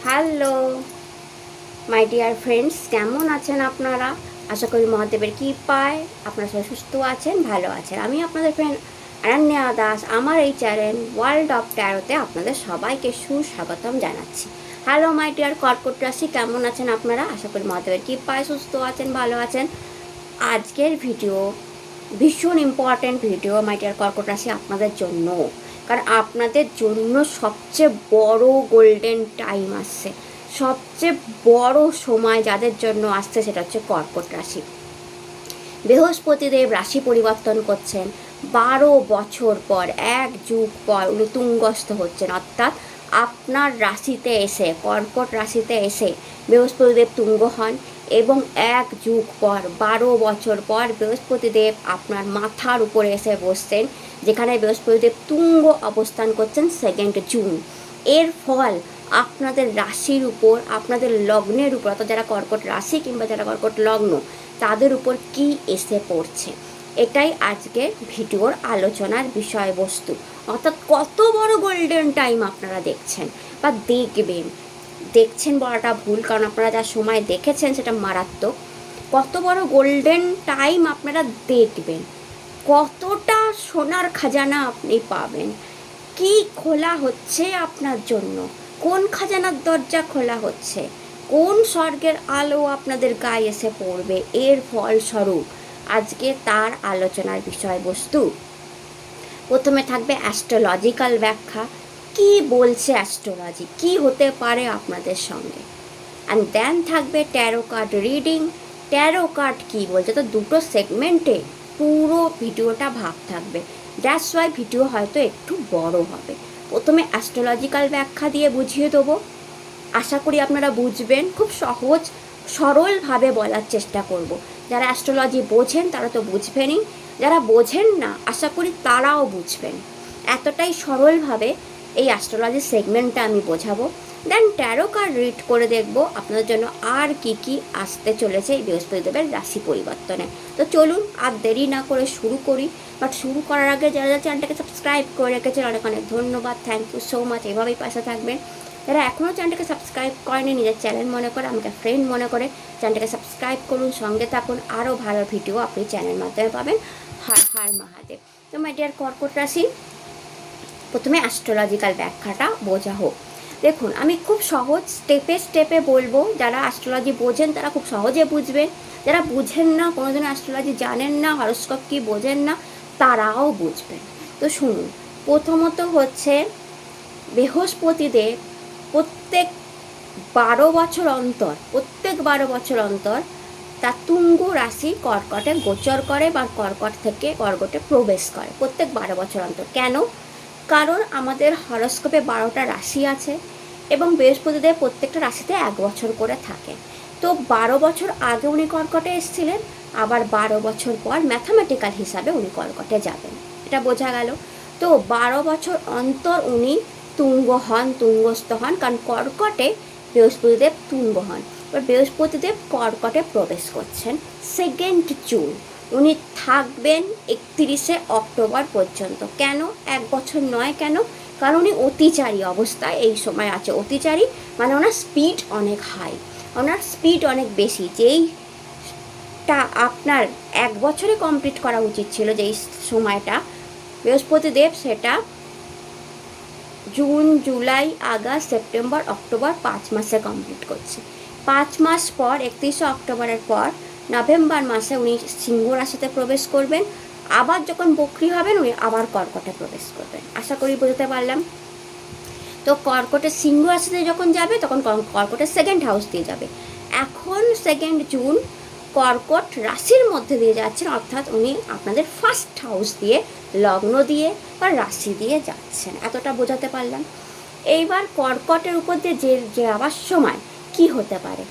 Hello my dear friends, কেমন আছেন আপনারা? আশা করি মহাদেবের কৃপায় আপনারা সবাই সুস্থ আছেন, ভালো আছেন। আমি আপনাদের ফ্রেন্ড অনন্যা দাস। আমার এই চ্যানেল ওয়ার্ল্ড অফ ট্যারোতে আপনাদের সবাইকে সুস্বাগতম জানাচ্ছি। হ্যালো মাই ডিয়ার কর্কট রাশি, কেমন আছেন আপনারা? আশা করি মহাদেবের কৃপায় সুস্থ আছেন, ভালো আছেন। আজকের ভিডিও ভীষণ ইম্পর্ট্যান্ট ভিডিও মাই ডিয়ার কর্কট রাশি আপনাদের জন্য, কারণ আপনাদের জন্য সবচেয়ে বড় গোল্ডেন টাইম আসছে, সবচেয়ে বড় সময় যাদের জন্য আসছে সেটা হচ্ছে কর্কট রাশি। বৃহস্পতিদেব রাশি পরিবর্তন করছেন 12 বছর পর, 1 যুগ পর উনি তুঙ্গস্থ হচ্ছেন, অর্থাৎ আপনার রাশিতে এসে, কর্কট রাশিতে এসে বৃহস্পতিদেব তুঙ্গ হন এবং 1 যুগ পর 12 বছর পর বৃহস্পতিদেব আপনার মাথার উপরে এসে বসছেন, যেখানে বৃহস্পতিদেব তুঙ্গ অবস্থান করছেন 2 জুন। এর ফল আপনাদের রাশির উপর, আপনাদের লগ্নের উপর, অর্থাৎ যারা কর্কট রাশি কিংবা যারা কর্কট লগ্ন তাদের উপর কি এসে পড়ছে, এটাই আজকে ভিডিওর আলোচনার বিষয়বস্তু। অর্থাৎ কত বড় গোল্ডেন টাইম আপনারা দেখছেন বা দেখছেন বলাটা ভুল, কারণ আপনারা যা সময় দেখেছেন সেটা মারাত্মক। কত বড় গোল্ডেন টাইম আপনারা দেখবেন, কতটা সোনার খাজানা আপনি পাবেন, কি খোলা হচ্ছে আপনার জন্য, কোন খাজানার দরজা খোলা হচ্ছে, কোন স্বর্গের আলো আপনাদের গায়ে এসে পড়বে, এর ফলস্বরূপ আজকে তার আলোচনার বিষয়বস্তু। প্রথমে থাকবে অ্যাস্ট্রোলজিক্যাল ব্যাখ্যা, কি বলছে অ্যাস্ট্রোলজি, কি হতে পারে আপনাদের সঙ্গে। অ্যান্ড দেন থাকবে tarot card reading, tarot card কী বলছে। তো দুটো সেগমেন্টে পুরো ভিডিওটা ভাগ থাকবে, দ্যাটস ওয়াই ভিডিও হয়তো একটু বড় হবে। প্রথমে অ্যাস্ট্রোলজিক্যাল ব্যাখ্যা দিয়ে বুঝিয়ে দেবো, আশা করি আপনারা বুঝবেন। খুব সহজ সরলভাবে বলার চেষ্টা করব। যারা অ্যাস্ট্রোলজি বোঝেন তারা তো বুঝবেনই, যারা বোঝেন না আশা করি তারাও বুঝবেন। এতটাই সরলভাবে এই অ্যাস্ট্রোলজি সেগমেন্টটা আমি বোঝাবো। দেন ট্যারো কার্ড রিড করে দেখব আপনাদের জন্য আর কি কি আসতে চলেছে এই বৃহস্পতিদেবের রাশি পরিবর্তনে। তো চলুন আর দেরি না করে শুরু করি। বাট শুরু করার আগে যারা যারা চ্যানেলটাকে সাবস্ক্রাইব করে রেখেছেন অনেক অনেক ধন্যবাদ, থ্যাংক ইউ সো মাচ। এভাবেই পাশে থাকবেন। যারা এখনও চ্যানেলটাকে সাবস্ক্রাইব করেনি, নিজের চ্যানেল মনে করে, আমাকে ফ্রেন্ড মনে করে চ্যানেলটাকে সাবস্ক্রাইব করুন, সঙ্গে থাকুন। আরও ভালো ভিডিও আপনি চ্যানেল মাধ্যমে পাবেন। হর হর মহাদেব। তো মাই ডিয়ার কর্কট রাশি, প্রথমে অ্যাস্ট্রোলজিক্যাল ব্যাখ্যাটা বোঝা হোক। দেখুন, আমি খুব সহজ স্টেপে স্টেপে বলবো। যারা অ্যাস্ট্রোলজি বোঝেন তারা খুব সহজে বুঝবেন, যারা বুঝেন না, কোনোদিন অ্যাস্ট্রোলজি জানেন না, হরস্কোপ কি বোঝেন না, তারাও বুঝবেন। তো শুনুন, প্রথমত হচ্ছে বৃহস্পতিদেব প্রত্যেক 12 বছর অন্তর তার তুঙ্গ রাশি কর্কটে গোচর করে বা কর্কট থেকে কর্কটে প্রবেশ করে প্রত্যেক 12 বছর অন্তর। কেন? কারণ আমাদের হরস্কোপে 12টা রাশি আছে এবং বৃহস্পতিদেব প্রত্যেকটা রাশিতে 1 বছর করে থাকে। তো 12 বছর আগে উনি কর্কটে এসেছিলেন, আবার 12 বছর পর ম্যাথামেটিক্যাল হিসাবে উনি কর্কটে যাবেন, এটা বোঝা গেল। তো 12 বছর অন্তর উনি তুঙ্গস্থ হন, কারণ কর্কটে বৃহস্পতিদেব তুঙ্গ হন। এবার বৃহস্পতিদেব কর্কটে প্রবেশ করছেন 2 জুন। উনি থাকবেন 31 অক্টোবর পর্যন্ত। কেন 1 বছর নয়? কেন? কারণ উনি অতিচারী অবস্থায় এই সময় আছে। অতিচারী মানে ওনার স্পিড অনেক হাই, ওনার স্পিড অনেক বেশি। যেইটা আপনার 1 বছরে কমপ্লিট করা উচিত ছিল, যেই সময়টা বৃহস্পতিদেব, সেটা June, July, August, September, October 5 মাসে কমপ্লিট করছে। 5 মাস পর 31 অক্টোবরের পর নভেম্বর মাসে উনি সিংহ রাশিতে প্রবেশ করবেন। আবার যখন বক্রি হবেন উনি আবার কর্কটে প্রবেশ করবেন। আশা করি বুঝতে পারলাম। তো কর্কটের সিংহ রাশিতে যখন যাবে তখন কর্কটের 2nd হাউস দিয়ে যাবে। এখন 2 জুন কর্কট রাশির মধ্যে দিয়ে যাচ্ছেন, অর্থাৎ উনি আপনাদের 1st হাউস দিয়ে, লগ্ন দিয়ে বা রাশি দিয়ে যাচ্ছেন। এতটা বোঝাতে পারলাম। এইবার কর্কটের উপর দিয়ে যাওয়ার সময় কি হতে পারে?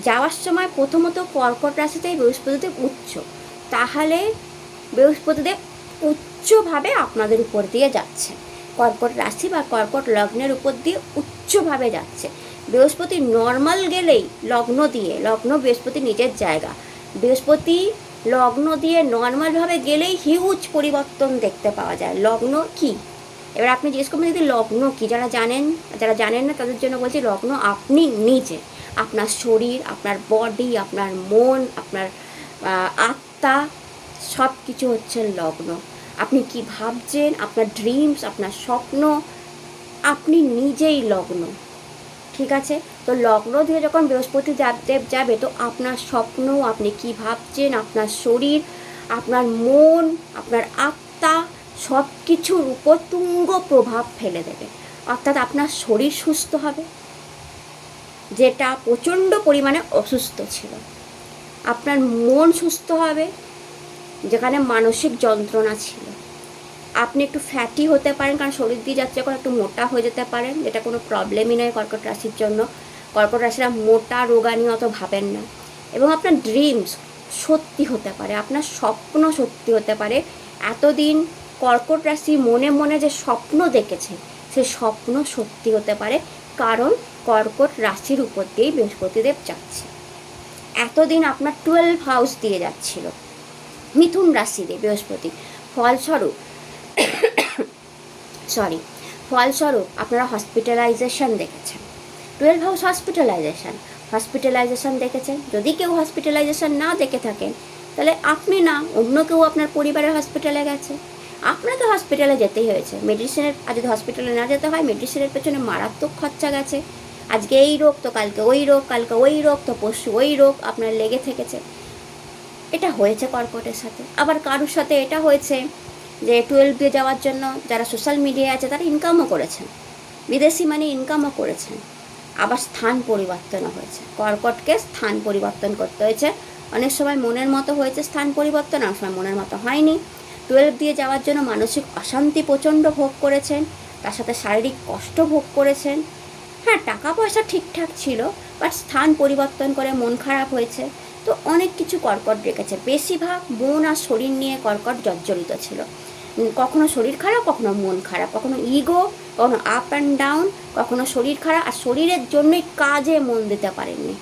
যাওয়ার সময় প্রথমত কর্কট রাশিতেই বৃহস্পতিদেব উচ্চ, তাহলে বৃহস্পতিদেব উচ্চভাবে আপনাদের উপর দিয়ে যাচ্ছে। কর্কট রাশি বা কর্কট লগ্নের উপর দিয়ে উচ্চভাবে যাচ্ছে। বৃহস্পতি নর্মাল গেলেই লগ্ন বৃহস্পতি নিজের জায়গা, বৃহস্পতি লগ্ন দিয়ে নর্মালভাবে গেলেই হিউজ পরিবর্তন দেখতে পাওয়া যায়। লগ্ন কি? এবার আপনি জিজ্ঞেস করবেন যদি লগ্ন কি, যারা জানেন না তাদের জন্য বলছি, লগ্ন আপনি নিজে, আপনার শরীর, আপনার বডি, আপনার মন, আপনার আত্মা, সব কিছু হচ্ছে লগ্ন। আপনি কি ভাবছেন, আপনার ড্রিমস, আপনার স্বপ্ন, আপনি নিজেই লগ্ন। ঠিক আছে, তো লগ্ন দিয়ে যখন বৃহস্পতি দেব যাবে, তো আপনার স্বপ্ন, আপনি কি ভাবছেন, আপনার শরীর, আপনার মন, আপনার আত্মা, সব কিছুর উপর তুঙ্গ প্রভাব ফেলে দেবে। অর্থাৎ আপনার শরীর সুস্থ হবে, যেটা প্রচণ্ড পরিমাণে অসুস্থ ছিল। আপনার মন সুস্থ হবে, যেখানে মানসিক যন্ত্রণা ছিল। আপনি একটু ফ্যাটি হতে পারেন, কারণ শরীর দিয়ে যাচ্ছে যখন একটু মোটা হয়ে যেতে পারেন, যেটা কোনো প্রবলেমই নয় কর্কট রাশির জন্য। কর্কট রাশিরা মোটা রোগা নিয়ে অত ভাবেন না। এবং আপনার ড্রিমস সত্যি হতে পারে, আপনার স্বপ্ন সত্যি হতে পারে। এতদিন কর্কট রাশি মনে মনে যে স্বপ্ন দেখেছে, সে স্বপ্ন সত্যি হতে পারে, কারণ কর্কট রাশির উপর দিয়েই বৃহস্পতিদেব যাচ্ছে। এতদিন আপনার 12 হাউস দিয়ে যাচ্ছিল মিথুন রাশিতে বৃহস্পতি, ফলস্বরূপ ফলস্বরূপ আপনারা হসপিটালাইজেশন দেখেছেন। 12 হাউস হসপিটালাইজেশন দেখেছেন। যদি কেউ হসপিটালাইজেশন না দেখে থাকেন, তাহলে আপনি না, অন্য কেউ আপনার পরিবারের হসপিটালে গেছে, আপনাকে হসপিটালে যেতেই হয়েছে। মেডিসিনের, আর যদি হসপিটালে না যেতে হয়, মেডিসিনের পেছনে মারাত্মক খরচা গেছে। আজকে এই রোগ, তো কালকে ওই রোগ, কালকে ওই রোগ, তো পরশু ওই রোগ আপনার লেগে থেকেছে। এটা হয়েছে কর্কটের সাথে। আবার কারোর সাথে এটা হয়েছে যে 12 দিয়ে যাওয়ার জন্য যারা সোশ্যাল মিডিয়ায় আছে তারা ইনকামও করেছেন, বিদেশি মানে ইনকামও করেছেন। আবার স্থান পরিবর্তনও হয়েছে, কর্কটকে স্থান পরিবর্তন করতে হয়েছে। অনেক সময় মনের মতো হয়েছে স্থান পরিবর্তন, অনেক সময় মনের মতো হয়নি। 12 দিয়ে যাওয়ার জন্য মানসিক অশান্তি প্রচণ্ড ভোগ করেছেন, তার সাথে শারীরিক কষ্ট ভোগ করেছেন। হ্যাঁ, টাকা পয়সা ঠিকঠাক ছিল, বাট স্থান পরিবর্তন করে মন খারাপ হয়েছে। তো অনেক কিছু কর্কট রেখেছে। বেশিরভাগ মন আর শরীর নিয়ে কর্কট জর্জরিত ছিল। কখনো শরীর খারাপ, কখনো মন খারাপ, কখনো ইগো, কখনো আপ অ্যান্ড ডাউন, কখনো শরীর খারাপ। আর শরীরের জন্যই কাজে মন দিতে পারেননি।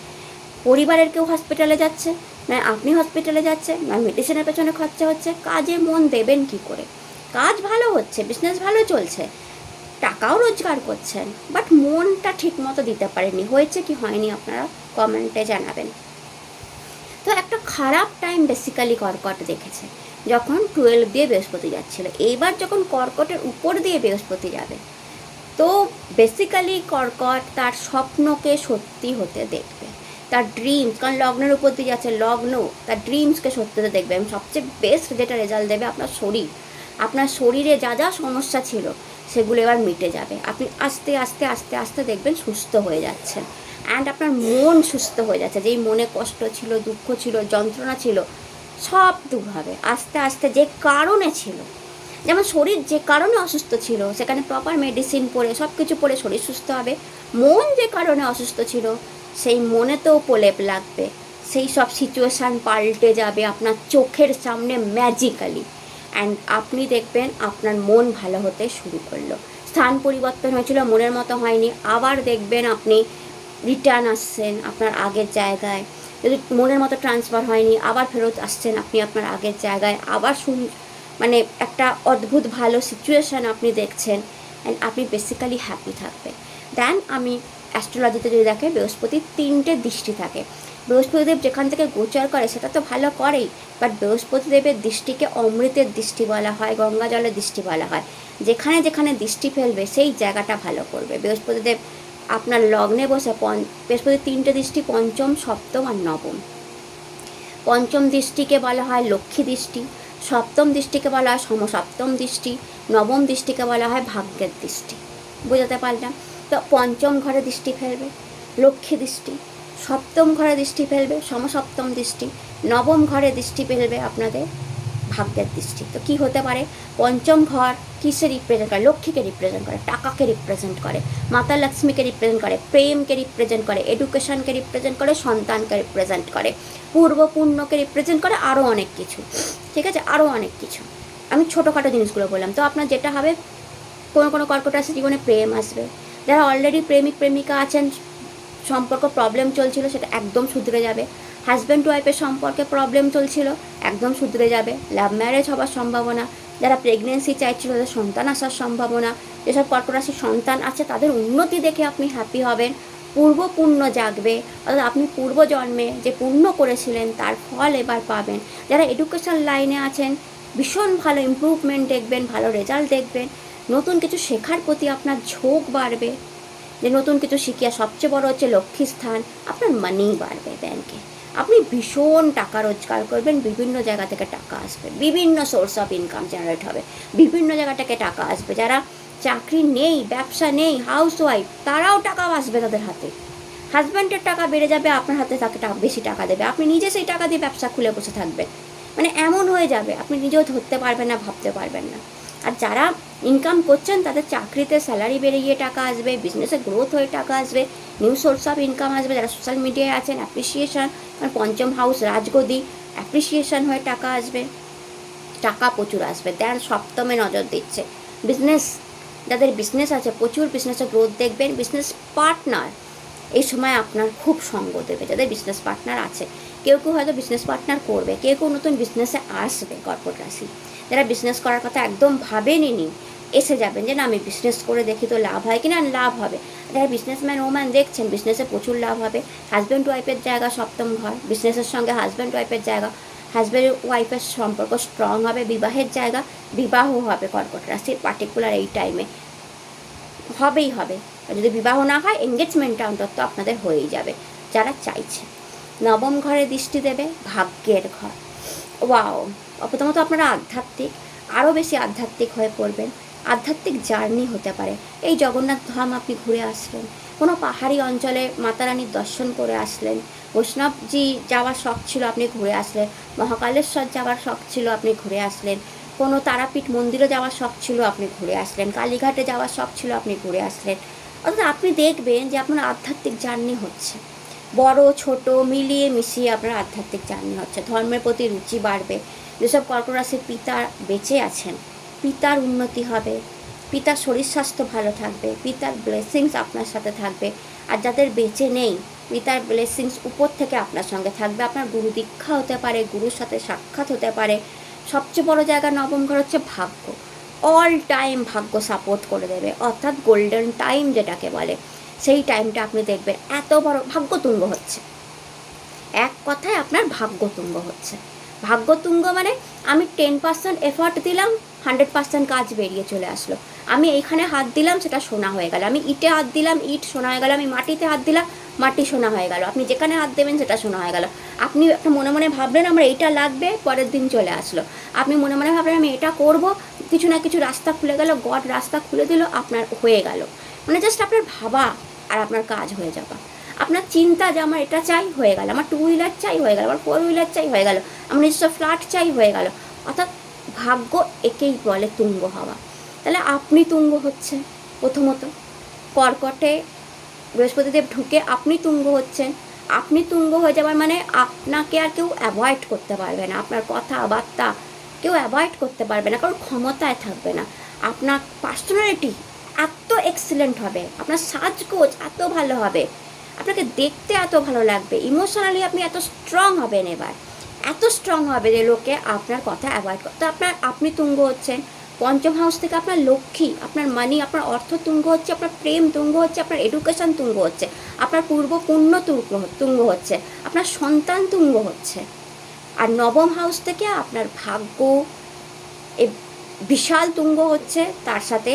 পরিবারের কেউ হসপিটালে যাচ্ছে, না আপনি হসপিটালে যাচ্ছে, না মেডিসিনের পেছনে খরচা হচ্ছে, কাজে মন দেবেন কি করে? কাজ ভালো হচ্ছে, বিজনেস ভালো চলছে, টাকাও রোজগার করছেন, বাট মনটা ঠিক মতো দিতে পারেননি। হয়েছে কি হয়নি আপনারা কমেন্টে জানাবেন। তো একটা খারাপ টাইম বেসিক্যালি কর্কট দেখেছে যখন 12 দিয়ে বৃহস্পতি যাচ্ছিল। এইবার যখন কর্কটের উপর দিয়ে বৃহস্পতি যাবে, তো বেসিক্যালি কর্কট তার স্বপ্নকে সত্যি হতে দেখবে, তার ড্রিমস, কারণ লগ্নের উপর দিয়ে যাচ্ছে, লগ্ন তার ড্রিমসকে সত্যি হতে দেখবে। এবং সবচেয়ে বেস্ট যেটা রেজাল্ট দেবে আপনার শরীর, আপনার শরীরে যা যা সমস্যা ছিল সেগুলো এবার মিটে যাবে। আপনি আস্তে আস্তে আস্তে আস্তে দেখবেন সুস্থ হয়ে যাচ্ছেন। অ্যান্ড আপনার মন সুস্থ হয়ে যাচ্ছে, যেই মনে কষ্ট ছিল, দুঃখ ছিল, যন্ত্রণা ছিল, সব দূর হবে আস্তে আস্তে। যে কারণে ছিল, যেমন শরীর যে কারণে অসুস্থ ছিল, সেখানে প্রপার মেডিসিন পড়ে সব কিছু পড়ে শরীর সুস্থ হবে। মন যে কারণে অসুস্থ ছিল, সেই মনেতেও প্রলেপ লাগবে, সেই সব সিচুয়েশান পাল্টে যাবে আপনার চোখের সামনে ম্যাজিক্যালি। অ্যান্ড আপনি দেখবেন আপনার মন ভালো হতে শুরু করলো। স্থান পরিবর্তন হয়েছিল, মনের মতো হয়নি, আবার দেখবেন আপনি রিটার্ন আসছেন আপনার আগের জায়গায়। যদি মনের মতো ট্রান্সফার হয়নি, আবার ফেরত আসছেন আপনি আপনার আগের জায়গায়। আবার মানে একটা অদ্ভুত ভালো সিচুয়েশান আপনি দেখছেন, অ্যান্ড আপনি বেসিক্যালি হ্যাপি থাকবেন। দেন আমি অ্যাস্ট্রোলজিতে যদি দেখে, বৃহস্পতির 3টে দৃষ্টি থাকে। বৃহস্পতিদেব যেখান থেকে গোচর করে সেটা তো ভালো করেই, বাট বৃহস্পতিদেবের দৃষ্টিকে অমৃতের দৃষ্টি বলা হয়, গঙ্গা জলের দৃষ্টি বলা হয়। যেখানে যেখানে দৃষ্টি ফেলবে সেই জায়গাটা ভালো করবে। বৃহস্পতিদেব আপনার লগ্নে বসে, বৃহস্পতির 3টে দৃষ্টি, পঞ্চম, সপ্তম আর নবম। পঞ্চম দৃষ্টিকে বলা হয় লক্ষ্মী দৃষ্টি, সপ্তম দৃষ্টিকে বলা হয় সমসপ্তম দৃষ্টি, নবম দৃষ্টিকে বলা হয় ভাগ্যের দৃষ্টি। বুঝাতে পারলাম? তো পঞ্চম ঘরে দৃষ্টি ফেলবে লক্ষ্মী দৃষ্টি, সপ্তম ঘরে দৃষ্টি ফেলবে সমসপ্তম দৃষ্টি, নবম ঘরে দৃষ্টি ফেলবে আপনাদের ভাগ্যের দৃষ্টি। তো কী হতে পারে? পঞ্চম ঘর কিসে রিপ্রেজেন্ট করে? লক্ষ্মীকে রিপ্রেজেন্ট করে, টাকাকে রিপ্রেজেন্ট করে, মাতা লক্ষ্মীকে রিপ্রেজেন্ট করে, প্রেমকে রিপ্রেজেন্ট করে, এডুকেশনকে রিপ্রেজেন্ট করে, সন্তানকে রিপ্রেজেন্ট করে, পূর্বপুণ্যকে রিপ্রেজেন্ট করে, আরও অনেক কিছু। ঠিক আছে, আরও অনেক কিছু। আমি ছোটোখাটো জিনিসগুলো বললাম। তো আপনার যেটা হবে, কোনো কোনো কর্কট রাশির জীবনে প্রেম আসবে। যারা অলরেডি প্রেমিক প্রেমিকা আছেন, সম্পর্ক প্রবলেম চলছিল, সেটা একদম শুধরে যাবে। হাজব্যান্ড ওয়াইফের সম্পর্কে প্রবলেম চলছিল, একদম শুধরে যাবে। লাভ ম্যারেজ হবার সম্ভাবনা, যারা প্রেগনেন্সি চাইছিল তাদের সন্তান আসার সম্ভাবনা, যেসব কর্কট রাশির সন্তান আছে তাদের উন্নতি দেখে আপনি হ্যাপি হবেন, পূর্ব পুণ্য জাগবে, অর্থাৎ আপনি পূর্বজন্মে যে পুণ্য করেছিলেন তার ফল এবার পাবেন। যারা এডুকেশন লাইনে আছেন ভীষণ ভালো ইমপ্রুভমেন্ট দেখবেন, ভালো রেজাল্ট দেখবেন, নতুন কিছু শেখার প্রতি আপনার ঝোঁক বাড়বে, যে নতুন কিছু শিখিয়া সবচেয়ে বড় হচ্ছে লক্ষ্মীস্থান, আপনার মানি বাড়বে ব্যাংকে, আপনি ভীষণ টাকা রোজগার করবেন, বিভিন্ন জায়গা থেকে টাকা আসবে, বিভিন্ন সোর্স অফ ইনকাম জেনারেট হবে, বিভিন্ন জায়গা থেকে টাকা আসবে। যারা চাকরি নেই, ব্যবসা নেই, হাউস ওয়াইফ, তারাও টাকা আসবে তাদের হাতে, হাজব্যান্ডের টাকা বেড়ে যাবে, আপনার হাতে তাকে বেশি টাকা দেবে, আপনি নিজে সেই টাকা দিয়ে ব্যবসা খুলে বসে থাকবেন, মানে এমন হয়ে যাবে আপনি নিজেও ধরতে পারবেন না, ভাবতে পারবেন না। আর যারা ইনকাম করছেন তাদের চাকরিতে স্যালারি বেড়ে গিয়ে টাকা আসবে, বিজনেসে গ্রোথ হয়ে টাকা আসবে, নিউ সোর্স অফ ইনকাম আসবে। যারা সোশ্যাল মিডিয়ায় আছেন অ্যাপ্রিসিয়েশন, মানে পঞ্চম হাউস রাজগদি, অ্যাপ্রিসিয়েশন হয়ে টাকা আসবে, টাকা প্রচুর আসবে। দেন সপ্তমে নজর দিচ্ছে বিজনেস, যাদের বিজনেস আছে প্রচুর বিজনেসে গ্রোথ দেখবেন। বিজনেস পার্টনার এই সময় আপনার খুব সঙ্গ দেবে, যাদের বিজনেস পার্টনার আছে, কেউ কেউ হয়তো বিজনেস পার্টনার করবে, কেউ কেউ নতুন বিজনেসে আসবে কর্কট রাশি। যারা বিজনেস করার কথা একদম ভাবেনি, এসে যাবেন যে না আমি বিজনেস করে দেখি তো লাভ হয় কিনা, লাভ হবে। যারা বিজনেসম্যান ওম্যান দেখছেন বিজনেসে প্রচুর লাভ হবে। হাজব্যান্ড ওয়াইফের জায়গা সপ্তম ঘর, বিজনেসের সঙ্গে হাজব্যান্ড ওয়াইফের জায়গা, হাজব্যান্ড ওয়াইফের সম্পর্ক স্ট্রং হবে, বিবাহের জায়গা, বিবাহ হবে কর্কট রাশির পার্টিকুলার এই টাইমে, হবেই হবে। যদি বিবাহ না হয় এঙ্গেজমেন্টটা অন্তত আপনাদের হয়েই যাবে যারা চাইছে। নবম ঘরে দৃষ্টি দেবে, ভাগ্যের ঘর। ওয়াও, প্রথমত আপনারা আধ্যাত্মিক, আরও বেশি আধ্যাত্মিক হয়ে পড়বেন, আধ্যাত্মিক জার্নি হতে পারে। এই জগন্নাথ ধাম আপনি ঘুরে আসলেন, কোনো পাহাড়ি অঞ্চলে মাতারানীর দর্শন করে আসলেন, বৈষ্ণবজি যাওয়ার শখ ছিল আপনি ঘুরে আসলেন, মহাকালেশ্বর যাওয়ার শখ ছিল আপনি ঘুরে আসলেন, কোনো তারাপীঠ মন্দিরে যাওয়ার শখ ছিল আপনি ঘুরে আসলেন, কালীঘাটে যাওয়ার শখ ছিল আপনি ঘুরে আসলেন। অর্থাৎ আপনি দেখবেন যে আপনার আধ্যাত্মিক জার্নি হচ্ছে, বড় ছোট মিলিয়ে মিশিয়ে আপনার আধ্যাত্মিক জার্নি হচ্ছে, ধর্মের প্রতি রুচি বাড়বে। যেসব কর্কট রাশির পিতা বেঁচে আছেন পিতার উন্নতি হবে, পিতার শরীর স্বাস্থ্য ভালো থাকবে, পিতার ব্লেসিংস আপনার সাথে থাকবে। আর যাদের বেঁচে নেই পিতার ব্লেসিংস উপর থেকে আপনার সঙ্গে থাকবে, আপনার গুরু দীক্ষা হতে পারে, গুরুর সাথে সাক্ষাৎ হতে পারে। সবচেয়ে বড় জায়গা নবম ঘর হচ্ছে ভাগ্য, অল টাইম ভাগ্য সাপোর্ট করে দেবে, অর্থাৎ গোল্ডেন টাইম যেটাকে বলে, সেই টাইমটা আপনি দেখবেন এত বড় ভাগ্যতুঙ্গ হচ্ছে। এক কথায় আপনার ভাগ্যতুঙ্গ হচ্ছে। ভাগ্যতুঙ্গ মানে আমি 10% এফর্ট দিলাম, 100% কাজ বেরিয়ে চলে আসলো। আমি এইখানে হাত দিলাম, সেটা সোনা হয়ে গেল। আমি ইটে হাত দিলাম, ইট সোনা হয়ে গেল। আমি মাটিতে হাত দিলাম, মাটি সোনা হয়ে গেল। আপনি যেখানে হাত দেবেন সেটা সোনা হয়ে গেল। আপনি একটা মনে মনে ভাবলেন আমার এইটা লাগবে, পরের দিন চলে আসলো। আপনি মনে মনে ভাবলেন আমি এটা করব, কিছু না কিছু রাস্তা খুলে গেল, গড রাস্তা খুলে দিল, আপনার হয়ে গেল। মানে জাস্ট আপনার ভাবা আর আপনার কাজ হয়ে যাবা, আপনার চিন্তা যে আমার এটা চাই হয়ে গেল, আমার 2 হুইলার চাই হয়ে গেল, আমার 4 হুইলার চাই হয়ে গেল, আমার নিজস্ব ফ্ল্যাট চাই হয়ে গেল। অর্থাৎ ভাগ্য একেই বলে তুঙ্গ হওয়া। তাহলে আপনি তুঙ্গ হচ্ছে প্রথমত, কর্কটে বৃহস্পতিদেব ঢুকে আপনি তুঙ্গ হচ্ছেন। আপনি তুঙ্গ হয়ে যাবার মানে আপনাকে আর কেউ অ্যাভয়েড করতে পারবে না, আপনার কথাবার্তা কেউ অ্যাভয়েড করতে পারবে না, কারণ ক্ষমতায় থাকবে না। আপনার পার্সোনালিটি এত এক্সিলেন্ট হবে, আপনার সাজগোজ এত ভালো হবে, আপনাকে দেখতে এত ভালো লাগবে, ইমোশনালি আপনি এত স্ট্রং হবেন, এবার এত স্ট্রং হবে যে লোকে আপনার কথা অ্যাভয়েড করতে। আপনি তুঙ্গ হচ্ছেন। পঞ্চম হাউস থেকে আপনার লক্ষ্মী, আপনার মানি, আপনার অর্থ তুঙ্গ হচ্ছে, আপনার প্রেম তুঙ্গ হচ্ছে, আপনার এডুকেশন তুঙ্গ হচ্ছে, আপনার পূর্ব পুণ্য তুঙ্গ হচ্ছে, আপনার সন্তান তুঙ্গ হচ্ছে। আর নবম হাউস থেকে আপনার ভাগ্য এ বিশাল তুঙ্গ হচ্ছে, তার সাথে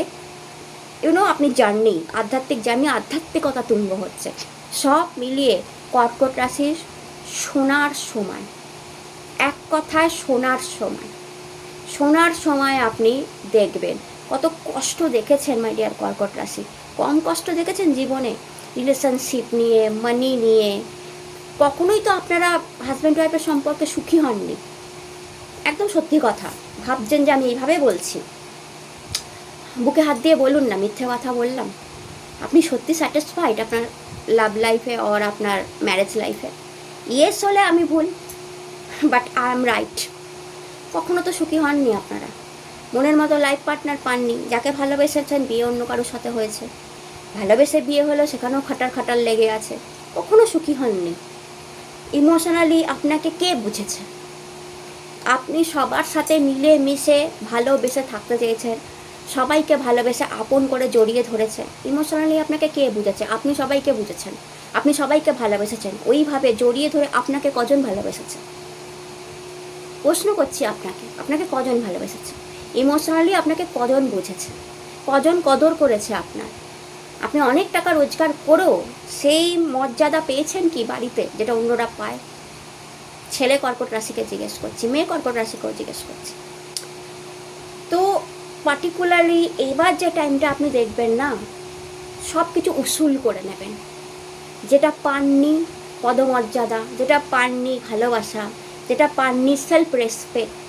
আপনি জার্নি, আধ্যাত্মিক জার্নি, আধ্যাত্মিকতা তুঙ্গ হচ্ছে। সব মিলিয়ে কর্কট রাশির সোনার সময়, এক কথায় সোনার সময়। সোনার সময় আপনি দেখবেন কত কষ্ট দেখেছেন মাই ডিয়ার কর্কট রাশি, কম কষ্ট দেখেছেন জীবনে, রিলেশনশিপ নিয়ে, মানি নিয়ে। কখনোই তো আপনারা হাজব্যান্ড ওয়াইফের সম্পর্কে সুখী হননি, একদম সত্যি কথা। ভাবছেন যে আমি এইভাবে বলছি, বুকে হাত দিয়ে বলুন না মিথ্যে কথা বললাম। আপনি সত্যি স্যাটিসফাইড আপনার লাভ লাইফে ওর আপনার ম্যারেজ লাইফে? ইয়েস হলে আমি ভুল, বাট আই এম রাইট। কখনো তো সুখী হননি আপনারা, মনের মতো লাইফ পার্টনার পাননি। যাকে ভালোবেসেছেন বিয়ে অন্য কারোর সাথে হয়েছে, ভালোবেসে বিয়ে হলো সেখানেও খাটার লেগে আছে, কখনো সুখী হননি। ইমোশনালি আপনাকে কে বুঝেছে? আপনি সবার সাথে মিলে মিশে ভালোবেসে থাকতে চেয়েছেন, সবাইকে ভালোবেসে আপন করে জড়িয়ে ধরেছে। ইমোশনালি আপনাকে কে বুঝেছে? আপনি সবাইকে বুঝেছেন, আপনি সবাইকে ভালোবেসেছেন। ওইভাবে জড়িয়ে ধরে আপনাকে কজন ভালোবেসেছে? প্রশ্ন করছি আপনাকে, আপনাকে কজন ভালোবেসেছে? ইমোশনালি আপনাকে কজন বুঝেছে? কজন কদর করেছে আপনার? আপনি অনেক টাকা রোজগার করেও সেই মর্যাদা পেয়েছেন কি বাড়িতে, যেটা অন্যরা পায়? ছেলে কর্কট রাশিকে জিজ্ঞেস করছি, মেয়ে কর্কট রাশিকেও জিজ্ঞেস করছি। তো পার্টিকুলারলি এবার যে টাইমটা আপনি দেখবেন না, সব কিছু উসুল করে নেবেন। যেটা পাননি পদমর্যাদা, যেটা পাননি ভালোবাসা, যেটা পাননি সেলফ রেসপেক্ট,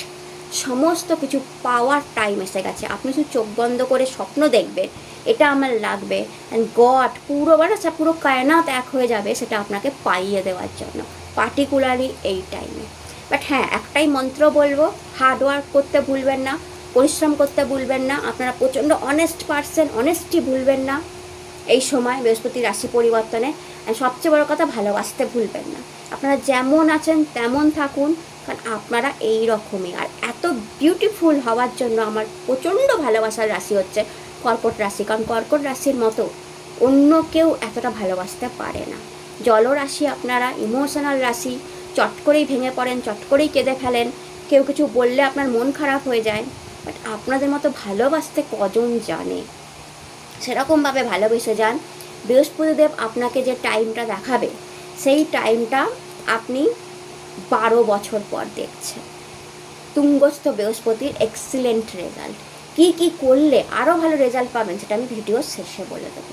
সমস্ত কিছু পাওয়ার টাইম এসে গেছে। আপনি শুধু চোখ বন্ধ করে স্বপ্ন দেখবেন, এটা আমার লাগবে, অ্যান্ড গড পুরো পুরো কায়নাত এক হয়ে যাবে সেটা আপনাকে পাইয়ে দেওয়ার জন্য, পার্টিকুলারলি এই টাইমে। বাট হ্যাঁ, একটাই মন্ত্র বলবো, হার্ডওয়ার্ক করতে ভুলবেন না, পরিশ্রম করতে ভুলবেন না। আপনারা প্রচণ্ড অনেস্ট পারসন, অনেস্টি ভুলবেন না এই সময় বৃহস্পতি রাশি পরিবর্তনে। আর সবচেয়ে বড় কথা, ভালোবাসতে ভুলবেন না। আপনারা যেমন আছেন তেমন থাকুন, কারণ আপনারা এই রকমই। আর এত বিউটিফুল হওয়ার জন্য আমার প্রচণ্ড ভালোবাসার রাশি হচ্ছে কর্কট রাশি, কারণ কর্কট রাশির মতো অন্য কেউ এতটা ভালোবাসতে পারে না। জলরাশি আপনারা, ইমোশনাল রাশি, চট করেই ভেঙে পড়েন, চট করেই কেঁদে ফেলেন, কেউ কিছু বললে আপনার মন খারাপ হয়ে যায়। বাট আপনাদের মতো ভালোবাসতে কজন জানে? সেরকমভাবে ভালোবেসে যান। বৃহস্পতিদেব আপনাকে যে টাইমটা দেখাবে, সেই টাইমটা আপনি 12 বছর পর দেখছেন। তুঙ্গস্থ বৃহস্পতির এক্সিলেন্ট রেজাল্ট। কী কী করলে আরও ভালো রেজাল্ট পাবেন সেটা আমি ভিডিও শেষে বলে দেবো।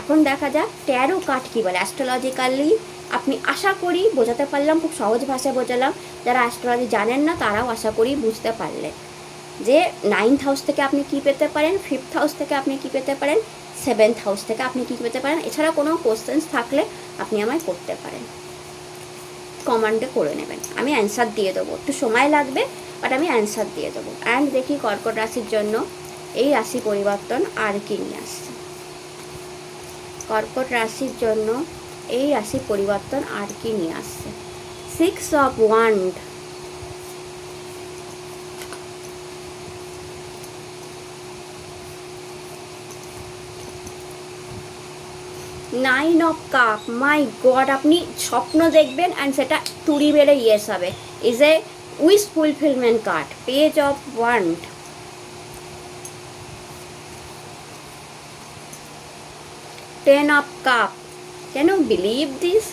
এখন দেখা যাক ট্যারো কার্ড কী বলে। অ্যাস্ট্রোলজিক্যালি আপনি, আশা করি বোঝাতে পারলাম, খুব সহজ ভাষায় বোঝালাম। যারা অ্যাস্ট্রোলজি জানেন না তারাও আশা করি বুঝতে পারলেন যে 9th হাউস থেকে আপনি কী পেতে পারেন, 5th হাউস থেকে আপনি কী পেতে পারেন, 7th হাউস থেকে আপনি কী পেতে পারেন। এছাড়া কোনো কোশ্চেন্স থাকলে আপনি আমায় করতে পারেন, কমেন্টে করে নেবেন, আমি অ্যান্সার দিয়ে দেবো। একটু সময় লাগবে, বাট আমি অ্যান্সার দিয়ে দেবো। অ্যান্ড দেখি কর্কট রাশির জন্য এই রাশি পরিবর্তন আর কি নিয়ে আসছে। কর্কট রাশির জন্য এই রাশি পরিবর্তন আর কি নিয়ে আসছে। 6 of wand, nine of cup. My god, আপনি স্বপ্ন দেখবেন অ্যান্ড সেটা তুড়ি বেড়ে ইয়েস হবে। Is a wish fulfilment card. Page of wand, 10 of cup. Can you believe this?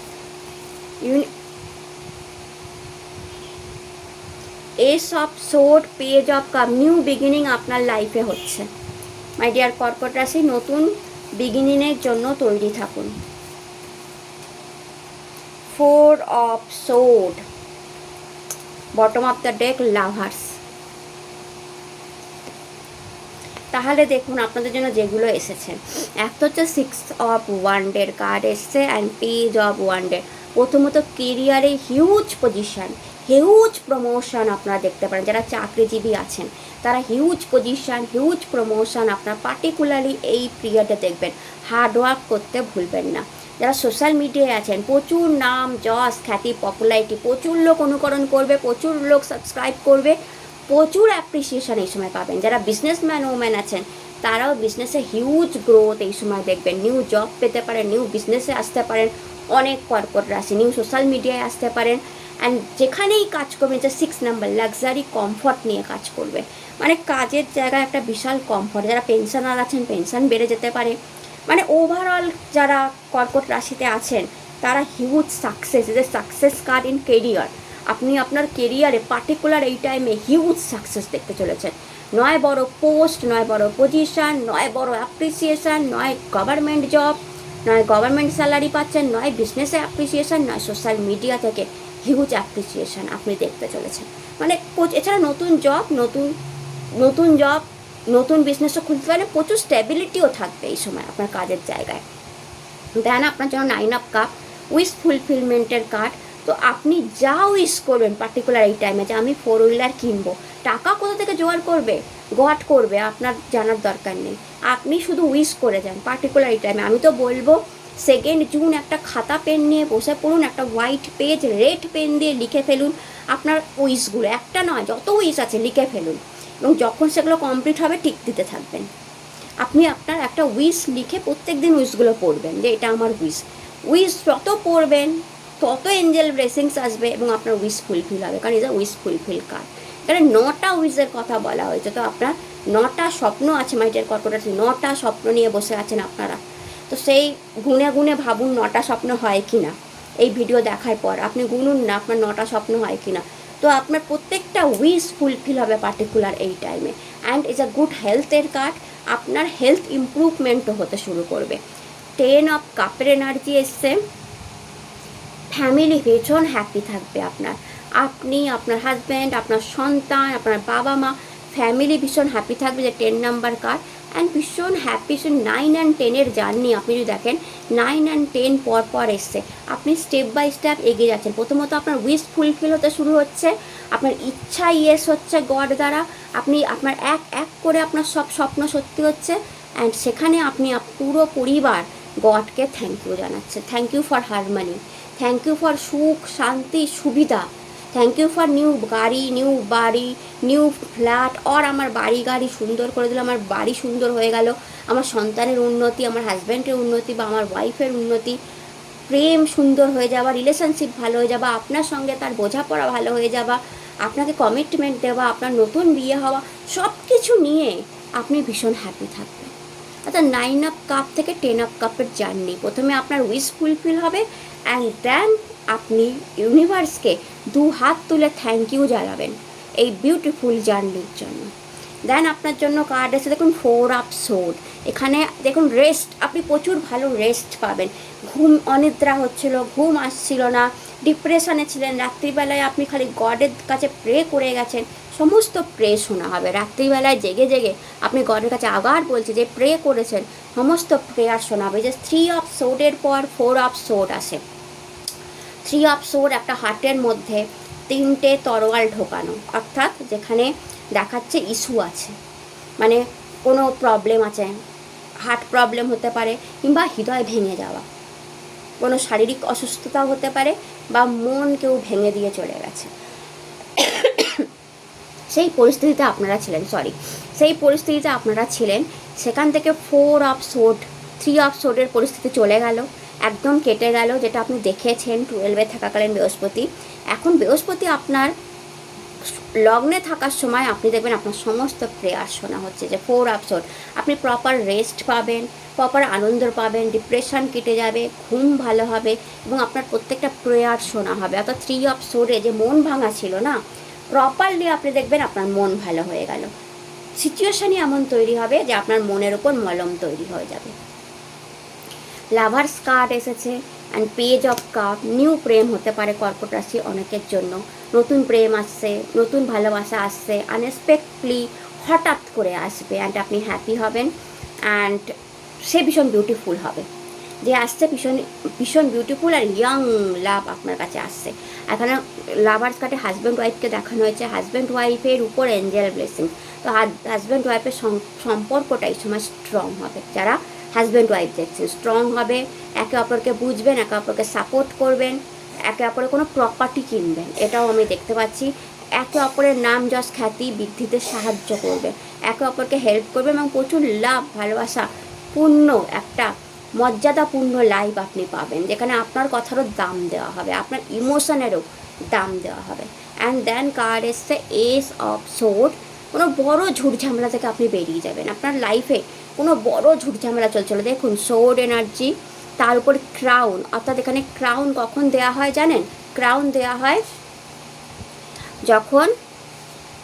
Ace of sword, page of cup. New beginning আপনার লাইফে হচ্ছে। মাই ডিয়ার কর্কট রাশি, নতুন বিগিনিংয়ের জন্য তৈরি থাকুন। 4 of sword, bottom of the deck, lovers. তাহলে দেখুন আপনাদের জন্য যেগুলো এসেছে, একটা হচ্ছে 6 অফ ওয়ান্ডের কার্ড এসছে অ্যান্ড পেজ অফ ওয়ান্ডের। প্রথমত কেরিয়ারে হিউজ পজিশান, হিউজ প্রমোশন আপনারা দেখতে পারেন। যারা চাকরিজীবী আছেন তারা হিউজ পজিশান, হিউজ প্রমোশন আপনার পার্টিকুলারলি এই পিরিয়ডে দেখবেন। হার্ডওয়ার্ক করতে ভুলবেন না। যারা সোশ্যাল মিডিয়ায় আছেন, প্রচুর নাম যশ খ্যাতি পপুলারিটি, প্রচুর লোক অনুকরণ করবে, প্রচুর লোক সাবস্ক্রাইব করবে, প্রচুর অ্যাপ্রিসিয়েশন এই সময় পাবেন। যারা বিজনেসম্যান ওম্যান আছেন তারাও বিজনেসে হিউজ গ্রোথ এই সময় দেখবেন। নিউ জব পেতে পারেন, নিউ বিজনেসে আসতে পারেন। অনেক কর্কট রাশি নিউ সোশ্যাল মিডিয়ায় আসতে পারেন। অ্যান্ড যেখানেই কাজ করবেন, যে 6 নাম্বার লাক্সারি কমফর্ট নিয়ে কাজ করবে, মানে কাজের জায়গায় একটা বিশাল কমফর্ট। যারা পেনশনার আছেন পেনশন বেড়ে যেতে পারে। মানে ওভারঅল যারা কর্কট রাশিতে আছেন তারা হিউজ সাকসেস, যে সাকসেস কার্ড ইন কেরিয়ার। আপনি আপনার কেরিয়ারে পার্টিকুলার এই টাইমে হিউজ সাকসেস দেখতে চলেছেন। নয় বড় পোস্ট, নয় বড় পজিশান, নয় বড় অ্যাপ্রিসিয়েশান, নয় গভর্নমেন্ট জব, নয় গভর্নমেন্ট স্যালারি পাচ্ছেন, নয় বিজনেসে অ্যাপ্রিসিয়েশান, নয় সোশ্যাল মিডিয়া থেকে হিউজ অ্যাপ্রিসিয়েশান আপনি দেখতে চলেছেন। মানে এছাড়া নতুন জব, নতুন জব, নতুন বিজনেসও খুলতে পারেন। প্রচুর স্টেবিলিটিও থাকবে এই সময় আপনার কাজের জায়গায়। দেন আপনার জন্য 9 অফ কাপ, উইশ ফুলফিলমেন্টের কার্ড। তো আপনি যা উইশ করবেন পার্টিকুলার এই টাইমে, যে আমি 4 হুইলার কিনবো, টাকা কোথা থেকে জোগাড় করবে, গড করবে, আপনার জানার দরকার নেই। আপনি শুধু উইশ করে যান পার্টিকুলার এই টাইমে। আমি তো বলবো 2 জুন একটা খাতা পেন নিয়ে বসে পড়ুন, একটা হোয়াইট পেজ রেড পেন দিয়ে লিখে ফেলুন আপনার উইশগুলো, একটা নয় যত উইশ আছে লিখে ফেলুন, এবং যখন সেগুলো কমপ্লিট হবে টিক দিতে থাকবেন। আপনি আপনার একটা উইশ লিখে প্রত্যেক দিন উইশগুলো পড়বেন যে এটা আমার উইশ। উইশ যত পড়বেন তত এঞ্জেল ব্লেসিংস আসবে এবং আপনার উইশ ফুলফিল হবে, কারণ এটা উইশ ফুলফিল কার্ড। এখানে 9টা উইশের কথা বলা হয়েছে, তো আপনার 9টা স্বপ্ন আছে মাই ডিয়ার কর্কট রাশি, 9টা স্বপ্ন নিয়ে বসে আছেন আপনারা। তো সেই গুনে গুনে ভাবুন 9টা স্বপ্ন হয় কি না। এই ভিডিও দেখার পর আপনি গুনুন না আপনার 9টা স্বপ্ন হয় কি না। তো আপনার প্রত্যেকটা উইশ ফুলফিল হবে পার্টিকুলার এই টাইমে। অ্যান্ড ইজ আ গুড হেলথের কার্ড, আপনার হেলথ ইমপ্রুভমেন্টও হতে শুরু করবে। 10 অফ কাপের এনার্জি এসছে, ফ্যামিলি ভীষণ হ্যাপি থাকবে আপনার, আপনি, আপনার হাজব্যান্ড, আপনার সন্তান, আপনার বাবা মা, ফ্যামিলি ভীষণ হ্যাপি থাকবে, যে 10 নাম্বার কার্ড। অ্যান্ড ভীষণ হ্যাপি, 9 অ্যান্ড 10-এর জার্নি আপনি যদি দেখেন 9 অ্যান্ড 10 পর পর এসছে, আপনি স্টেপ বাই স্টেপ এগিয়ে যাচ্ছেন। প্রথমত আপনার উইশ ফুলফিল হতে শুরু হচ্ছে, আপনার ইচ্ছা ইয়েস হচ্ছে গড দ্বারা, আপনি আপনার এক এক করে আপনার সব স্বপ্ন সত্যি হচ্ছে। অ্যান্ড সেখানে আপনি পুরো পরিবার গডকে থ্যাংক ইউ জানাচ্ছেন। Thank you for harmony, thank you for সুখ শান্তি সুবিধা, থ্যাংক ইউ ফর নিউ গাড়ি, নিউ বাড়ি, নিউ ফ্ল্যাট, আর আমার বাড়ি গাড়ি সুন্দর করে দিল, আমার বাড়ি সুন্দর হয়ে গেল, আমার সন্তানের উন্নতি, আমার হাজব্যান্ডের উন্নতি বা আমার ওয়াইফের উন্নতি, প্রেম সুন্দর হয়ে যাওয়া, রিলেশনশিপ ভালো হয়ে যাওয়া, আপনার সঙ্গে তার বোঝাপড়া ভালো হয়ে যাওয়া, আপনাকে কমিটমেন্ট দেওয়া, আপনার নতুন বিয়ে হওয়া, সব কিছু নিয়ে আপনি ভীষণ হ্যাপি থাকবেন। অর্থাৎ 9 অফ কাপ থেকে 10 অফ কাপের জার্নি, প্রথমে আপনার উইশ ফুলফিল হবে অ্যান্ড দেন আপনি ইউনিভার্সকে 2 হাত তুলে থ্যাংক ইউ জানাবেন এই বিউটিফুল জার্নির জন্য। দেন আপনার জন্য কার্ড আছে দেখুন 4 অফ সোর্ড। এখানে দেখুন রেস্ট, আপনি প্রচুর ভালো রেস্ট পাবেন। ঘুম অনিদ্রা হচ্ছিল, ঘুম আসছিল না, ডিপ্রেশনে ছিলেন, রাত্রিবেলায় আপনি খালি গডের কাছে প্রে করে গেছেন, সমস্ত প্রে শোনা হবে। রাত্রিবেলায় জেগে জেগে আপনি গডের কাছে আবার বলছে যে প্রে করেছেন, সমস্ত প্রেয়ার শোনা হবে। যে 3 অফ সোর্ডের পর 4 অফ সোর্ড আসে। 3 অফ সোর্ড একটা হার্টের মধ্যে 3টে তরোয়াল ঢোকানো, অর্থাৎ যেখানে দেখাচ্ছে ইস্যু আছে, মানে কোনো প্রবলেম আছে, হার্ট প্রবলেম হতে পারে, কিংবা হৃদয় ভেঙে যাওয়া, কোনো শারীরিক অসুস্থতাও হতে পারে, বা মন কেউ ভেঙে দিয়ে চলে গেছে, সেই পরিস্থিতিতে আপনারা ছিলেন, সেই পরিস্থিতিতে আপনারা ছিলেন। সেখান থেকে 4 অফ সোর্ড, 3 অফ সোর্ডের পরিস্থিতি চলে গেল, একদম কেটে গেল, যেটা আপনি দেখেছেন 12-এ থাকাকালীন বৃহস্পতি। এখন বৃহস্পতি আপনার লগ্নে থাকার সময় আপনি দেখবেন আপনার সমস্ত প্রেয়ার শোনা হচ্ছে। যে 4 অফ সোর্ড, আপনি প্রপার রেস্ট পাবেন, প্রপার আনন্দ পাবেন, ডিপ্রেশন কেটে যাবে, ঘুম ভালো হবে এবং আপনার প্রত্যেকটা প্রেয়ার শোনা হবে। অর্থাৎ 3 অফ সোর্ডে যে মন ভাঙা ছিল না, প্রপারলি আপনি দেখবেন আপনার মন ভালো হয়ে গেল। সিচুয়েশানই এমন তৈরি হবে যে আপনার মনের ওপর মলম তৈরি হয়ে যাবে। লাভার্স কার্ড এসেছে and page of cup, new প্রেম হতে পারে কর্কট রাশি অনেকের জন্য, নতুন প্রেম আসছে, নতুন ভালোবাসা আসছে, আনএক্সপেক্টলি হঠাৎ করে আসবে অ্যান্ড আপনি হ্যাপি হবেন অ্যান্ড সে ভীষণ বিউটিফুল হবে, যে আসছে ভীষণ ভীষণ বিউটিফুল আর ইয়াং লাভ আপনার কাছে আসছে। এখানে লাভার্স কার্ডে হাজব্যান্ড ওয়াইফকে দেখানো হয়েছে, হাজব্যান্ড ওয়াইফের উপর এঞ্জেল ব্লেসিং। তো হাজব্যান্ড ওয়াইফের সম্পর্কটা এই সময় স্ট্রং হবে, যারা হাজব্যান্ড ওয়াইফ দেখছেন স্ট্রং হবে, একে অপরকে বুঝবেন, একে অপরকে সাপোর্ট করবেন, একে অপরের কোনো প্রপার্টি কিনবেন, এটাও আমি দেখতে পাচ্ছি। একে অপরের নাম যশ খ্যাতি বৃদ্ধিতে সাহায্য করবে, একে অপরকে হেল্প করবে এবং প্রচুর লাভ ভালোবাসা পূর্ণ একটা মর্যাদাপূর্ণ লাইফ আপনি পাবেন, যেখানে আপনার কথারও দাম দেওয়া হবে, আপনার ইমোশনেরও দাম দেওয়া হবে। অ্যান্ড দেন কার্ড এসছে এস অফ সোর্ড। কোনো বড় ঝুটঝামেলা থেকে আপনি বেরিয়ে যাবেন, আপনার লাইফে কোনো বড় ঝুটঝামেলা চলছিল, দেখুন সোর্ড এনার্জি, তার উপর ক্রাউন, অর্থাৎ এখানে ক্রাউন কখন দেয়া হয় জানেন? ক্রাউন দেয়া হয় যখন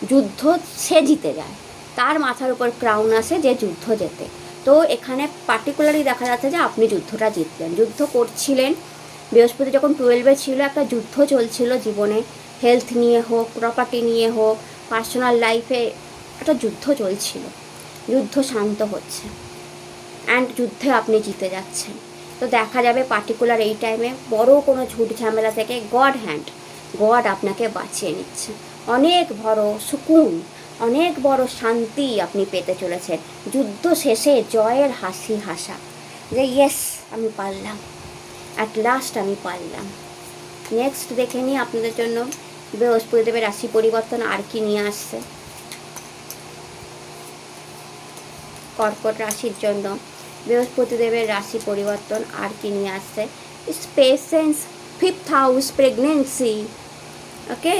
যুদ্ধ সে জিতে যায়, তার মাথার উপর ক্রাউন আসে যে যুদ্ধ জেতে। তো এখানে পার্টিকুলারলি দেখা যাচ্ছে যে আপনি যুদ্ধটা জিতলেন, যুদ্ধ করছিলেন, বৃহস্পতি যখন 12-এ ছিল একটা যুদ্ধ চলছিল জীবনে, হেলথ নিয়ে হোক, প্রপার্টি নিয়ে হোক, পার্সোনাল লাইফে একটা যুদ্ধ চলছিল, যুদ্ধ শান্ত হচ্ছে অ্যান্ড যুদ্ধে আপনি জিতে যাচ্ছেন। তো দেখা যাবে পার্টিকুলার এই টাইমে বড় কোনো ঝুট ঝামেলা থেকে গড আপনাকে বাঁচিয়ে নিচ্ছে, অনেক বড় সুকুন, অনেক বড় শান্তি আপনি পেতে চলেছেন। যুদ্ধ শেষে জয়ের হাসি হাসা, যে ইয়েস আমি পারলাম, অ্যাট লাস্ট আমি পারলাম। নেক্সট দেখে নিই আপনাদের জন্য বৃহস্পতিদেবের রাশি পরিবর্তন আর কি নিয়ে আসছে কর্কট রাশির জন্য? বৃহস্পতিদেবের রাশি পরিবর্তন আর কি নিয়ে আসছে? It's patience, 5th house, pregnancy, okay,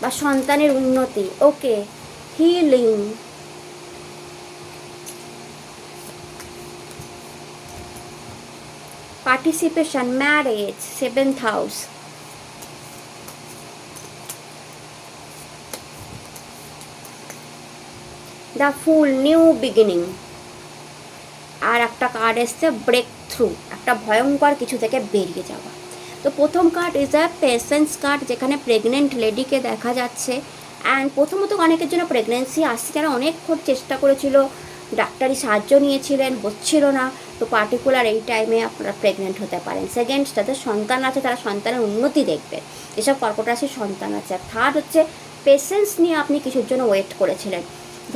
বা সন্তানের উন্নতি, okay, healing, participation, marriage, 7th house, the fool, new beginning. আর একটা কার্ড এসছে ব্রেক থ্রু, একটা ভয়ঙ্কর কিছু থেকে বেরিয়ে যাওয়া। তো প্রথম card is a patience card, যেখানে প্রেগনেন্ট লেডিকে দেখা যাচ্ছে। অ্যান্ড প্রথমত অনেকের জন্য প্রেগনেন্সি আসছে, যারা অনেকক্ষণ চেষ্টা করেছিল, ডাক্তারি সাহায্য নিয়েছিলেন, হচ্ছিল না, তো পার্টিকুলার এই টাইমে আপনারা প্রেগনেন্ট হতে পারেন। সেকেন্ড, যাদের সন্তান আছে তারা সন্তানের উন্নতি দেখবেন, যেসব কর্কট রাশির সন্তান আছে। আর থার্ড হচ্ছে পেশেন্স নিয়ে আপনি কিছুর জন্য ওয়েট করেছিলেন,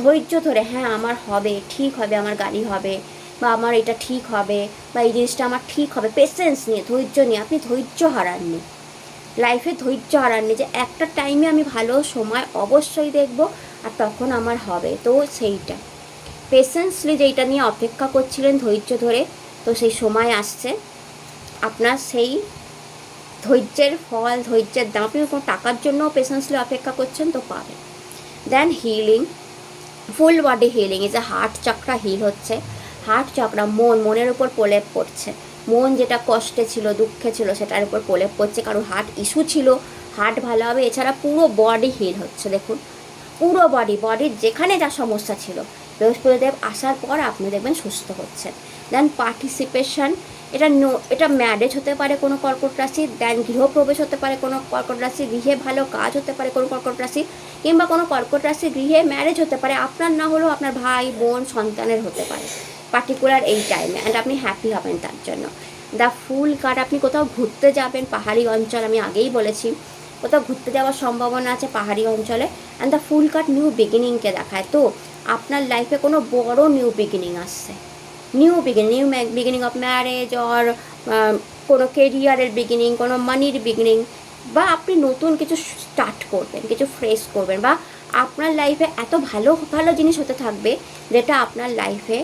ধৈর্য ধরে, হ্যাঁ আমার হবে, ঠিক হবে, আমার গাড়ি হবে, বা আমার এটা ঠিক হবে, বা এই জিনিসটা আমার ঠিক হবে, পেশেন্স নিয়ে, ধৈর্য নিয়ে আপনি ধৈর্য হারাননি, লাইফে ধৈর্য হারাননি, যে একটা টাইমে আমি ভালো সময় অবশ্যই দেখব আর তখন আমার হবে। তো সেইটা পেশেন্সলি যেইটা নিয়ে অপেক্ষা করছিলেন ধৈর্য ধরে, তো সেই সময় আসছে, আপনার সেই ধৈর্যের ফল, ধৈর্যের দাম, আপনি কোনো টাকার জন্য পেশেন্সলি অপেক্ষা করছেন তো পাবেন। দেন হিলিং, ফুল বডি হিলিং, এই যে হার্ট চক্রা হিল হচ্ছে। হার্ট চক্রা, মনের উপর প্রলেপ পড়ছে, মন যেটা কষ্টে ছিল, দুঃখে ছিল, সেটার উপর প্রলেপ পড়ছে, কারণ হার্ট ইস্যু ছিল, হার্ট ভালো হবে। এছাড়া পুরো বডি হিল হচ্ছে, দেখুন পুরো বডির যেখানে যা সমস্যা ছিল, বৃহস্পতিদেব আসার পর আপনি দেখবেন সুস্থ হচ্ছেন। দেন পার্টিসিপেশন, এটা ম্যারেজ হতে পারে কোনো কর্কট রাশি, দেন গৃহপ্রবেশ হতে পারে কোনো কর্কট রাশি, গৃহে ভালো কাজ হতে পারে কোনো কর্কট রাশি, কিংবা কোনো কর্কট রাশি গৃহে ম্যারেজ হতে পারে, আপনার না হলেও আপনার ভাই বোন সন্তানের হতে পারে পার্টিকুলার এই টাইমে, অ্যান্ড আপনি হ্যাপি হবেন তার জন্য। দ্য ফুল কার্ড, আপনি কোথাও ঘুরতে যাবেন, পাহাড়ি অঞ্চল, আমি আগেই বলেছি কোথাও ঘুরতে যাওয়ার সম্ভাবনা আছে পাহাড়ি অঞ্চলে। And the fool card new বিগিনিংকে দেখায়, তো আপনার লাইফে কোনো বড় নিউ বিগিনিং আসছে, new beginning of marriage, or কোনো কেরিয়ারের বিগিনিং, কোনো মানির বিগিনিং, বা আপনি নতুন কিছু স্টার্ট করবেন, কিছু ফ্রেশ করবেন, বা আপনার লাইফে এত ভালো ভালো জিনিস হতে থাকবে যেটা আপনার লাইফে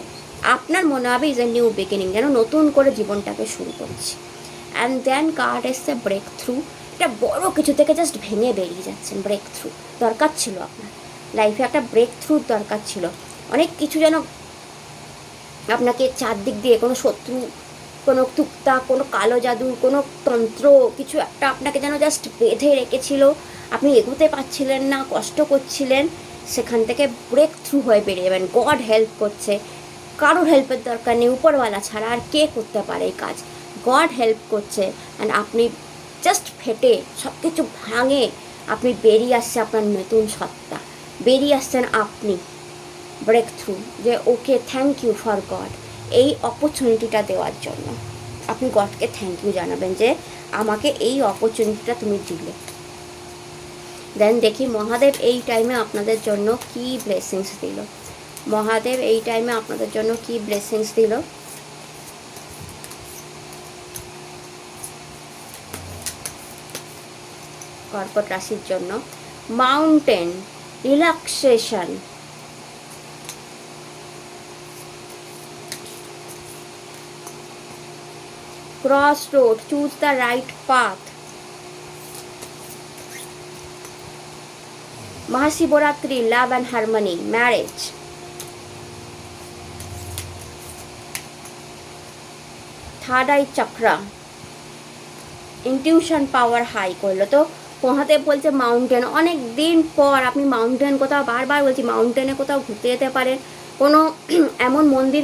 আপনার মনে হবে ইজ এ নিউ বিগিনিং, যেন নতুন করে জীবনটাকে শুরু করছি। অ্যান্ড দেন কার্ড এসছে ব্রেক থ্রু, এটা বড় কিছু থেকে জাস্ট ভেঙে বেরিয়ে যাচ্ছেন, ব্রেক থ্রু দরকার ছিল আপনার লাইফে, একটা ব্রেক থ্রুর দরকার ছিল। অনেক কিছু যেন আপনাকে চারদিক দিয়ে কোনো শত্রু, কোনো তুক্তা, কোনো কালো জাদু, কোনো তন্ত্র, কিছু একটা আপনাকে যেন জাস্ট বেঁধে রেখেছিল, আপনি এগোতে পারছিলেন না, কষ্ট করছিলেন, সেখান থেকে ব্রেক থ্রু হয়ে বেরিয়ে যাবেন। গড হেল্প করছে, কারোর হেল্পের দরকার নেই, উপরওয়ালা ছাড়া আর কে করতে পারে এই কাজ, গড হেল্প করছে। অ্যান্ড আপনি জাস্ট ফেটে সব কিছু ভাঙে আপনি বেরিয়ে আসছে, আপনার নতুন সত্তা বেরিয়ে আসছেন আপনি, ব্রেক থ্রু, যে okay thank you for God এই অপরচুনিটিটা দেওয়ার জন্য। আপনি গডকে থ্যাংক ইউ জানাবেন যে আমাকে এই অপরচুনিটিটা তুমি দিলে। দেন দেখি মহাদেব এই টাইমে আপনাদের জন্য কি ব্লেসিংস দিল, মহাদেব এই টাইমে আপনাদের জন্য কি ব্লেসিংস দিল। কর্কট রাশির জন্য mountain, relaxation, crossroad, choose the right path, Mahashivratri, love and harmony, marriage, third eye chakra, intuition power high করলো। তো মহাদেব বলছে মাউন্টেন, অনেক দিন পর আপনি মাউন্টেন কোথাও, বারবার বলছি মাউন্টেনে কোথাও ঘুরতে যেতে পারেন, কোনো এমন মন্দির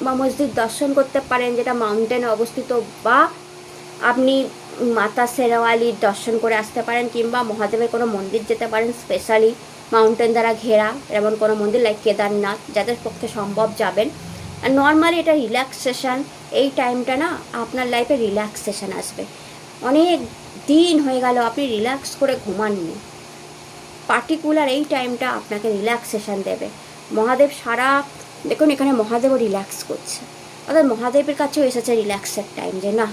বা মসজিদ দর্শন করতে পারেন যেটা মাউন্টেনে অবস্থিত, বা আপনি মাতা শেরাওয়ালির দর্শন করে আসতে পারেন, কিংবা মহাদেবের কোনো মন্দির যেতে পারেন স্পেশালি মাউন্টেন দ্বারা ঘেরা, এমন কোনো মন্দির লাইক কেদারনাথ, যাদের পক্ষে সম্ভব যাবেন। আর নর্মালি এটা রিল্যাক্সেশন, এই টাইমটা না আপনার লাইফে রিল্যাক্সেশন আসবে। অনেক দিন হয়ে গেল আপনি রিল্যাক্স করে ঘুমাননি, পার্টিকুলার এই টাইমটা আপনাকে রিল্যাক্সেশন দেবে। মহাদেব সারা, দেখুন এখানে মহাদেবও রিল্যাক্স করছে, অর্থাৎ মহাদেবের কাছেও এসেছে রিল্যাক্সের টাইম, যে না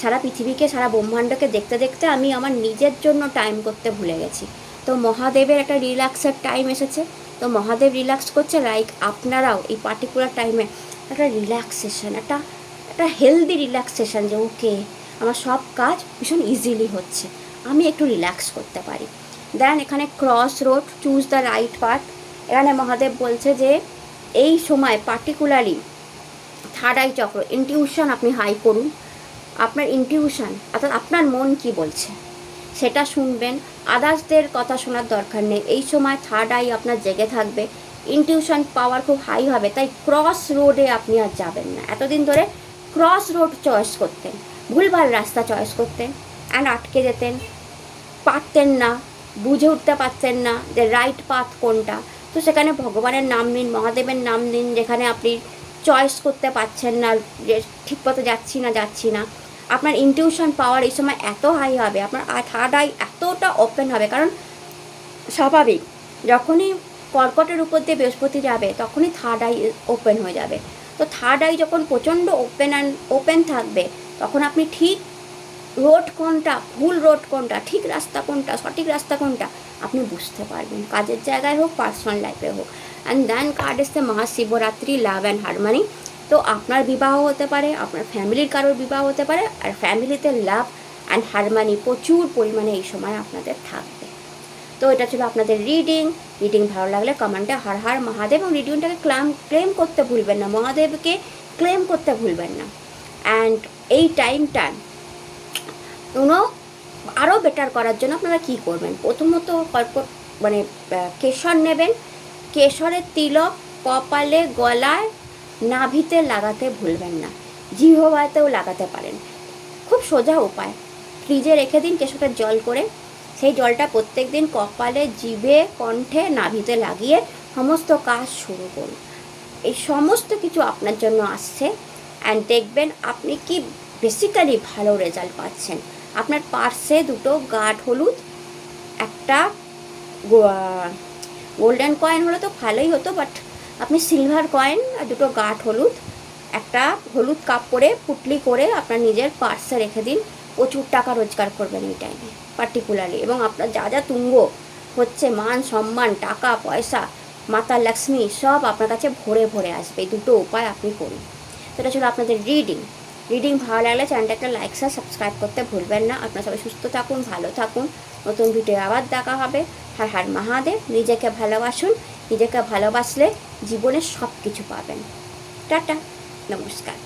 সারা পৃথিবীকে, সারা ব্রহ্মাণ্ডকে দেখতে দেখতে আমি আমার নিজের জন্য টাইম করতে ভুলে গেছি। তো মহাদেবের একটা রিল্যাক্সের টাইম এসেছে, তো মহাদেব রিল্যাক্স করছে, লাইক আপনারাও এই পার্টিকুলার টাইমে একটা রিল্যাক্সেশন, একটা একটা হেলদি রিল্যাক্সেশন, যে ওকে আমার সব কাজ ভীষণ ইজিলি হচ্ছে, আমি একটু রিল্যাক্স করতে পারি। দেন এখানে cross road, choose the right path. এখানে মহাদেব বলছে যে এই সময় পার্টিকুলারলি থার্ড আই চক্র, ইনটিউশন আপনি হাই করুন। আপনার ইনটিউশন অর্থাৎ আপনার মন কি বলছে সেটা শুনবেন, আদার্সদের কথা শোনার দরকার নেই। এই সময় থার্ড আই আপনার জেগে থাকবে, ইনটিউশন পাওয়ার খুব হাই হবে। তাই ক্রস রোডে আপনি আর যাবেন না। এতদিন ধরে ক্রস রোড চয়েস করতেন, ভুলভাল রাস্তা চয়েস করতেন অ্যান্ড আটকে যেতেন, পারতেন না, বুঝে উঠতে পারতেন না যে রাইট পাথ কোনটা। তো সেখানে ভগবানের নাম নিন, মহাদেবের নাম নিন, যেখানে আপনি চয়েস করতে পারছেন না যে ঠিক পথে যাচ্ছি না। আপনার ইনটিউশন পাওয়ার এই সময় এত হাই হবে, আপনার থার্ড আই এতটা ওপেন হবে। কারণ স্বাভাবিক, যখনই কর্কটের উপর দিয়ে বৃহস্পতি যাবে তখনই থার্ড আই ওপেন হয়ে যাবে। তো থার্ড আই যখন প্রচণ্ড ওপেন থাকবে, তখন আপনি ঠিক রোড কোনটা, ভুল রোড কোনটা, ঠিক রাস্তা কোনটা, সঠিক রাস্তা কোনটা আপনি বুঝতে পারবেন, কাজের জায়গায় হোক, পার্সোনাল লাইফে হোক। অ্যান্ড দেন কার্ড এসছে মহাশিবরাত্রি, লাভ অ্যান্ড হারমনি। তো আপনার বিবাহ হতে পারে, আপনার ফ্যামিলির কারোর বিবাহ হতে পারে, আর ফ্যামিলিতে লাভ অ্যান্ড হারমনি প্রচুর পরিমাণে এই সময় আপনাদের থাকবে। তো এটা ছিল আপনাদের রিডিং ভালো লাগলে কমেন্টে হর হর মহাদেব, এবং রিডিংটাকে ক্লেম করতে ভুলবেন না, মহাদেবকে ক্লেম করতে ভুলবেন না। অ্যান্ড এই টাইমটা আরও বেটার করার জন্য আপনারা কী করবেন, প্রথমত কেশর নেবেন, কেশরের তিলক কপালে, গলায়, নাভিতে লাগাতে ভুলবেন না, জিহ্বাতেও লাগাতে পারেন। খুব সোজা উপায়, ফ্রিজে রেখে দিন কেশরের জল করে, সেই জলটা প্রত্যেক দিন কপালে, জিভে, কণ্ঠে, নাভিতে লাগিয়ে সমস্ত কাজ শুরু করুন। এই সমস্ত কিছু আপনার জন্য আসছে, অ্যান্ড দেখবেন আপনি কি বেসিক্যালি ভালো রেজাল্ট পাচ্ছেন। আপনার পার্সে দুটো গাঢ় হলুদ, একটা গোল্ডেন কয়েন হলে তো ভালোই হতো, বাট আপনি সিলভার কয়েন আর দুটো গাঢ় হলুদ, একটা হলুদ কাপড়ে পুটলি করে আপনার নিজের পার্সে রেখে দিন। প্রচুর টাকা রোজগার করবেন এই টাইমে পার্টিকুলারলি, এবং আপনার যা যা তুঙ্গ হচ্ছে, মান সম্মান, টাকা পয়সা, মাতা লক্ষ্মী সব আপনার কাছে ভরে ভরে আসবে। এই দুটো উপায় আপনি করুন। সেটা ছিল আপনাদের রিডিং ভালো লাগলে চ্যানেলটাকে লাইক আর সাবস্ক্রাইব করতে ভুলবেন না। আপনারা সবাই সুস্থ থাকুন, ভালো থাকুন, নতুন ভিডিও আবার দেখা হবে। হর হর মহাদেব। নিজেকে ভালোবাসুন, নিজেকে ভালোবাসলে জীবনে সব কিছু পাবেন। টাটা, নমস্কার।